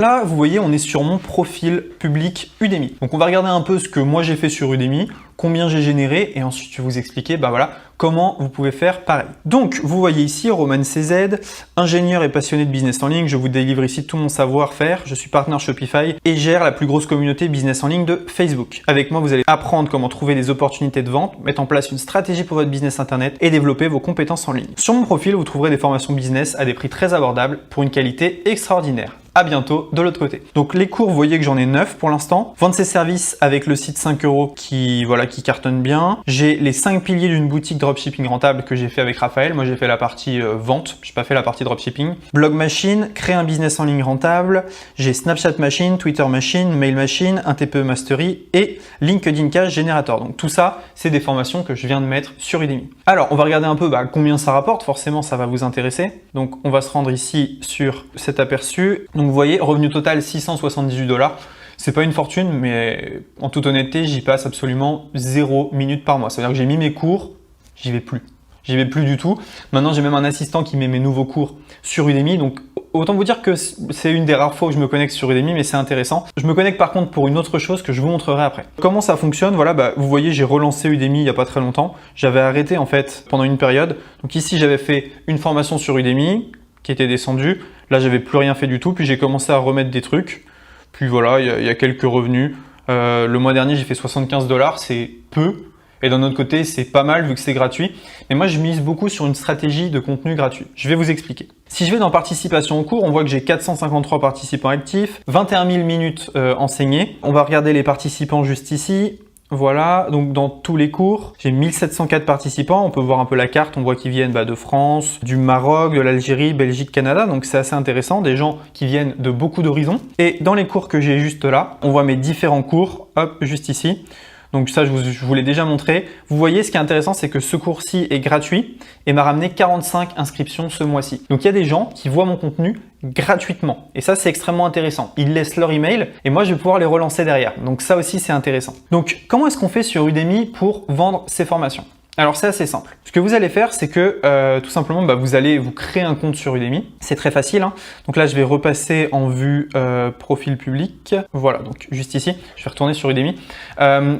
Là, vous voyez, on est sur mon profil public Udemy. Donc, on va regarder un peu ce que moi j'ai fait sur Udemy, combien j'ai généré, et ensuite je vais vous expliquer voilà, comment vous pouvez faire pareil. Donc, vous voyez ici, Roman CZ, ingénieur et passionné de business en ligne. Je vous délivre ici tout mon savoir-faire. Je suis partenaire Shopify et gère la plus grosse communauté business en ligne de Facebook. Avec moi, vous allez apprendre comment trouver des opportunités de vente, mettre en place une stratégie pour votre business internet et développer vos compétences en ligne. Sur mon profil, vous trouverez des formations business à des prix très abordables pour une qualité extraordinaire. À bientôt de l'autre côté. Donc les cours, vous voyez que j'en ai 9 pour l'instant. Vendre ses services avec le site 5 € qui cartonne bien. J'ai les 5 piliers d'une boutique dropshipping rentable que j'ai fait avec Raphaël. Moi j'ai fait la partie vente, j'ai pas fait la partie dropshipping. Blog Machine, créer un business en ligne rentable. J'ai Snapchat Machine, Twitter Machine, Mail Machine, un TPE Mastery et LinkedIn Cash Generator. Donc tout ça, c'est des formations que je viens de mettre sur Udemy. Alors on va regarder un peu combien ça rapporte. Forcément, ça va vous intéresser. Donc on va se rendre ici sur cet aperçu. Donc vous voyez, revenu total 678 $. C'est pas une fortune, mais en toute honnêteté, j'y passe absolument 0 minutes par mois. C'est-à-dire que j'ai mis mes cours, j'y vais plus. J'y vais plus du tout. Maintenant, j'ai même un assistant qui met mes nouveaux cours sur Udemy. Donc, autant vous dire que c'est une des rares fois où je me connecte sur Udemy, mais c'est intéressant. Je me connecte par contre pour une autre chose que je vous montrerai après. Comment ça fonctionne? Voilà, vous voyez, j'ai relancé Udemy il n'y a pas très longtemps. J'avais arrêté en fait pendant une période. Donc ici, j'avais fait une formation sur Udemy qui était descendue. Là, j'avais plus rien fait du tout. Puis j'ai commencé à remettre des trucs. Puis voilà, il y a quelques revenus. Le mois dernier, j'ai fait 75 $. C'est peu. Et d'un autre côté, c'est pas mal vu que c'est gratuit. Mais moi, je mise beaucoup sur une stratégie de contenu gratuit. Je vais vous expliquer. Si je vais dans participation au cours, on voit que j'ai 453 participants actifs, 21 000 minutes enseignées. On va regarder les participants juste ici. Voilà, donc dans tous les cours, j'ai 1704 participants. On peut voir un peu la carte, on voit qu'ils viennent de France, du Maroc, de l'Algérie, Belgique, Canada. Donc c'est assez intéressant, des gens qui viennent de beaucoup d'horizons. Et dans les cours que j'ai juste là, on voit mes différents cours, hop, juste ici. Donc ça, je vous l'ai déjà montré. Vous voyez, ce qui est intéressant, c'est que ce cours-ci est gratuit et m'a ramené 45 inscriptions ce mois-ci. Donc il y a des gens qui voient mon contenu gratuitement. Et ça, c'est extrêmement intéressant. Ils laissent leur email et moi, je vais pouvoir les relancer derrière. Donc ça aussi, c'est intéressant. Donc, comment est-ce qu'on fait sur Udemy pour vendre ces formations? Alors c'est assez simple. Ce que vous allez faire, c'est que tout simplement, vous allez vous créer un compte sur Udemy. C'est très facile. Donc là, je vais repasser en vue profil public. Voilà, donc juste ici, je vais retourner sur Udemy.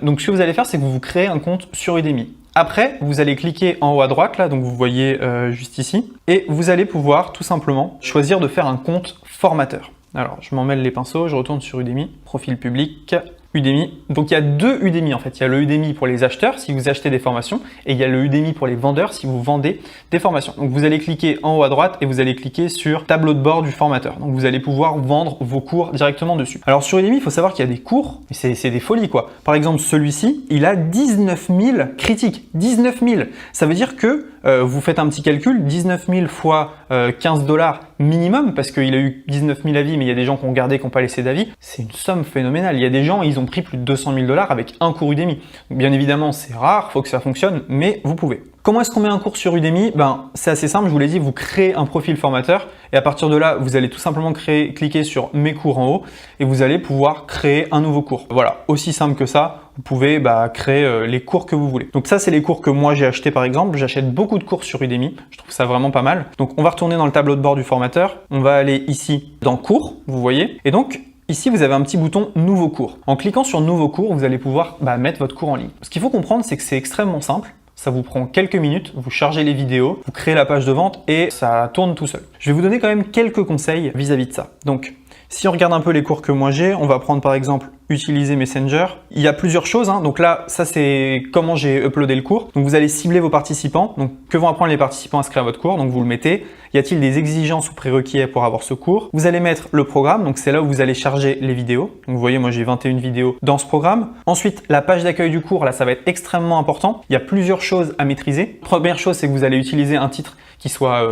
Donc ce que vous allez faire, c'est que vous créez un compte sur Udemy. Après, vous allez cliquer en haut à droite, là, donc vous voyez juste ici, et vous allez pouvoir tout simplement choisir de faire un compte formateur. Alors, je m'en mêle les pinceaux, je retourne sur Udemy, profil public, Udemy. Donc il y a deux Udemy en fait. Il y a le Udemy pour les acheteurs si vous achetez des formations et il y a le Udemy pour les vendeurs si vous vendez des formations. Donc vous allez cliquer en haut à droite et vous allez cliquer sur tableau de bord du formateur. Donc vous allez pouvoir vendre vos cours directement dessus. Alors sur Udemy, il faut savoir qu'il y a des cours, c'est des folies quoi. Par exemple celui-ci, il a 19 000 critiques. 19 000. Ça veut dire que vous faites un petit calcul, 19 000 fois 15 $ minimum, parce qu'il a eu 19 000 avis, mais il y a des gens qui ont regardé, qui n'ont pas laissé d'avis. C'est une somme phénoménale. Il y a des gens, ils ont pris plus de 200 000 $ avec un cours Udemy. Donc, bien évidemment, c'est rare, faut que ça fonctionne, mais vous pouvez. Comment est-ce qu'on met un cours sur Udemy? C'est assez simple, je vous l'ai dit, vous créez un profil formateur et à partir de là, vous allez tout simplement cliquer sur mes cours en haut et vous allez pouvoir créer un nouveau cours. Voilà, aussi simple que ça, vous pouvez créer les cours que vous voulez. Donc ça, c'est les cours que moi j'ai achetés par exemple. J'achète beaucoup de cours sur Udemy, je trouve ça vraiment pas mal. Donc on va retourner dans le tableau de bord du formateur, on va aller ici dans cours, vous voyez, et donc ici, vous avez un petit bouton « Nouveau cours ». En cliquant sur « Nouveau cours », vous allez pouvoir mettre votre cours en ligne. Ce qu'il faut comprendre, c'est que c'est extrêmement simple. Ça vous prend quelques minutes, vous chargez les vidéos, vous créez la page de vente et ça tourne tout seul. Je vais vous donner quand même quelques conseils vis-à-vis de ça. Donc, si on regarde un peu les cours que moi j'ai, on va prendre par exemple utiliser Messenger. Il y a plusieurs choses. Donc là, ça c'est comment j'ai uploadé le cours. Donc vous allez cibler vos participants. Donc que vont apprendre les participants à inscrire à votre cours? Donc vous le mettez. Y a-t-il des exigences ou prérequis pour avoir ce cours? Vous allez mettre le programme. Donc c'est là où vous allez charger les vidéos. Donc vous voyez, moi j'ai 21 vidéos dans ce programme. Ensuite, la page d'accueil du cours. Là, ça va être extrêmement important. Il y a plusieurs choses à maîtriser. Première chose, c'est que vous allez utiliser un titre qui soit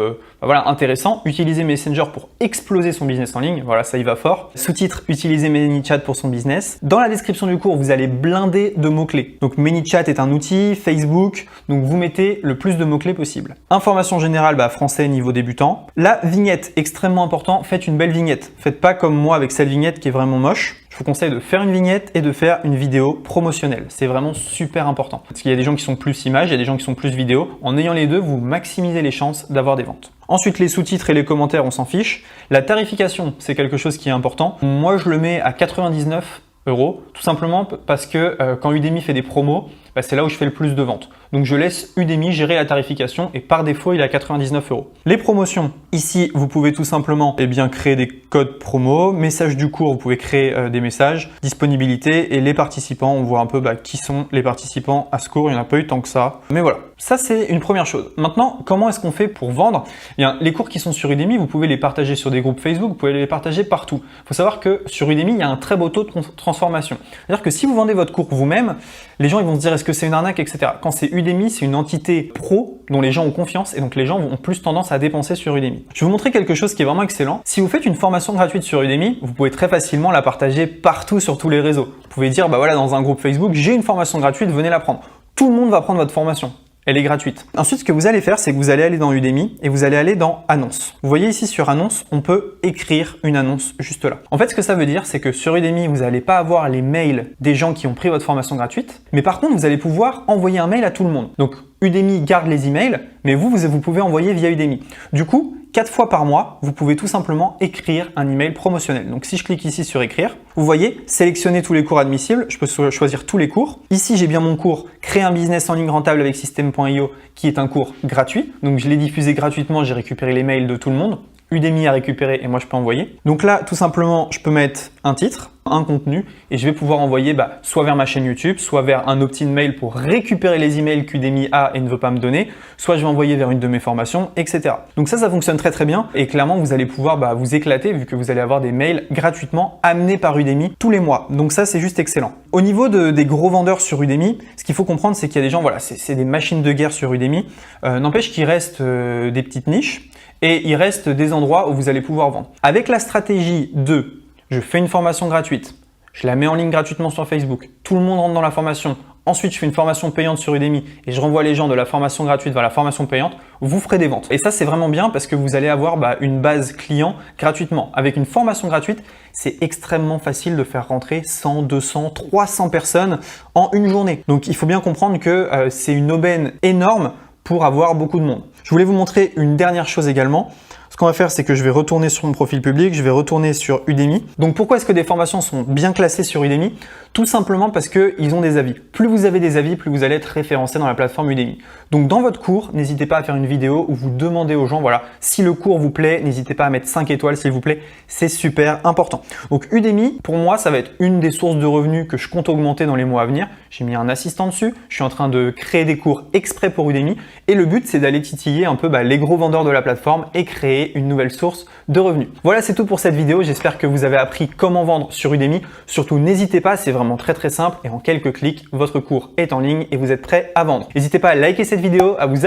intéressant. Utiliser Messenger pour exploser son business en ligne. Voilà, ça y va fort. Sous-titre, utiliser ManyChat pour son business. Dans la description du cours, vous allez blinder de mots-clés. Donc ManyChat est un outil, Facebook, donc vous mettez le plus de mots-clés possible. Information générale, français niveau débutant. La vignette, extrêmement important, faites une belle vignette. Faites pas comme moi avec cette vignette qui est vraiment moche. Je je vous conseille de faire une vignette et de faire une vidéo promotionnelle. C'est vraiment super important. Parce qu'il y a des gens qui sont plus images, il y a des gens qui sont plus vidéo. En ayant les deux, vous maximisez les chances d'avoir des ventes. Ensuite, les sous-titres et les commentaires, on s'en fiche. La tarification, c'est quelque chose qui est important. Moi, je le mets à 99 €, tout simplement parce que quand Udemy fait des promos, c'est là où je fais le plus de ventes. Donc je laisse Udemy gérer la tarification et par défaut, il est à 99 €. Les promotions, ici, vous pouvez tout simplement créer des codes promo, message du cours, vous pouvez créer des messages, disponibilité et les participants, on voit un peu qui sont les participants à ce cours, il n'y en a pas eu tant que ça. Mais voilà, ça c'est une première chose. Maintenant, comment est-ce qu'on fait pour vendre? Les cours qui sont sur Udemy, vous pouvez les partager sur des groupes Facebook, vous pouvez les partager partout. Il faut savoir que sur Udemy, il y a un très beau taux de transformation. C'est-à-dire que si vous vendez votre cours vous-même, les gens ils vont se dire est-ce que c'est une arnaque, etc. Quand c'est Udemy, c'est une entité pro dont les gens ont confiance et donc les gens ont plus tendance à dépenser sur Udemy. Je vais vous montrer quelque chose qui est vraiment excellent. Si vous faites une formation gratuite sur Udemy, vous pouvez très facilement la partager partout sur tous les réseaux. Vous pouvez dire voilà, dans un groupe Facebook, j'ai une formation gratuite, venez la prendre. Tout le monde va prendre votre formation. Elle est gratuite. Ensuite, ce que vous allez faire, c'est que vous allez aller dans Udemy et vous allez aller dans Annonces. Vous voyez ici sur Annonces, on peut écrire une annonce juste là. En fait, ce que ça veut dire, c'est que sur Udemy, vous n'allez pas avoir les mails des gens qui ont pris votre formation gratuite, mais par contre, vous allez pouvoir envoyer un mail à tout le monde. Donc, Udemy garde les emails, mais vous pouvez envoyer via Udemy. Du coup, 4 fois par mois, vous pouvez tout simplement écrire un email promotionnel. Donc si je clique ici sur écrire, vous voyez, sélectionner tous les cours admissibles, je peux choisir tous les cours. Ici, j'ai bien mon cours Créer un business en ligne rentable avec System.io qui est un cours gratuit. Donc je l'ai diffusé gratuitement, j'ai récupéré les mails de tout le monde. Udemy a récupéré et moi je peux envoyer. Donc là, tout simplement, je peux mettre un titre, un contenu et je vais pouvoir envoyer soit vers ma chaîne YouTube, soit vers un opt-in mail pour récupérer les emails qu'Udemy a et ne veut pas me donner, soit je vais envoyer vers une de mes formations, etc. Donc ça fonctionne très très bien et clairement vous allez pouvoir vous éclater vu que vous allez avoir des mails gratuitement amenés par Udemy tous les mois. Donc ça c'est juste excellent. Au niveau des gros vendeurs sur Udemy, ce qu'il faut comprendre c'est qu'il y a des gens, c'est des machines de guerre sur Udemy. N'empêche qu'il reste des petites niches et il reste des endroits où vous allez pouvoir vendre. Avec la stratégie de je fais une formation gratuite, je la mets en ligne gratuitement sur Facebook, tout le monde rentre dans la formation, ensuite je fais une formation payante sur Udemy et je renvoie les gens de la formation gratuite vers la formation payante, vous ferez des ventes. Et ça c'est vraiment bien parce que vous allez avoir une base client gratuitement. Avec une formation gratuite, c'est extrêmement facile de faire rentrer 100, 200, 300 personnes en une journée. Donc il faut bien comprendre que c'est une aubaine énorme pour avoir beaucoup de monde. Je voulais vous montrer une dernière chose également. Ce qu'on va faire, c'est que je vais retourner sur mon profil public, je vais retourner sur Udemy. Donc pourquoi est-ce que des formations sont bien classées sur Udemy? Tout simplement parce qu'ils ont des avis. Plus vous avez des avis, plus vous allez être référencé dans la plateforme Udemy. Donc dans votre cours, n'hésitez pas à faire une vidéo où vous demandez aux gens, si le cours vous plaît, n'hésitez pas à mettre 5 étoiles s'il vous plaît, c'est super important. Donc Udemy, pour moi, ça va être une des sources de revenus que je compte augmenter dans les mois à venir. J'ai mis un assistant dessus, je suis en train de créer des cours exprès pour Udemy et le but c'est d'aller titiller un peu les gros vendeurs de la plateforme et créer une nouvelle source de revenus. Voilà, c'est tout pour cette vidéo. J'espère que vous avez appris comment vendre sur Udemy. Surtout, n'hésitez pas, c'est vraiment très très simple et en quelques clics, votre cours est en ligne et vous êtes prêt à vendre. N'hésitez pas à liker cette vidéo, à vous abonner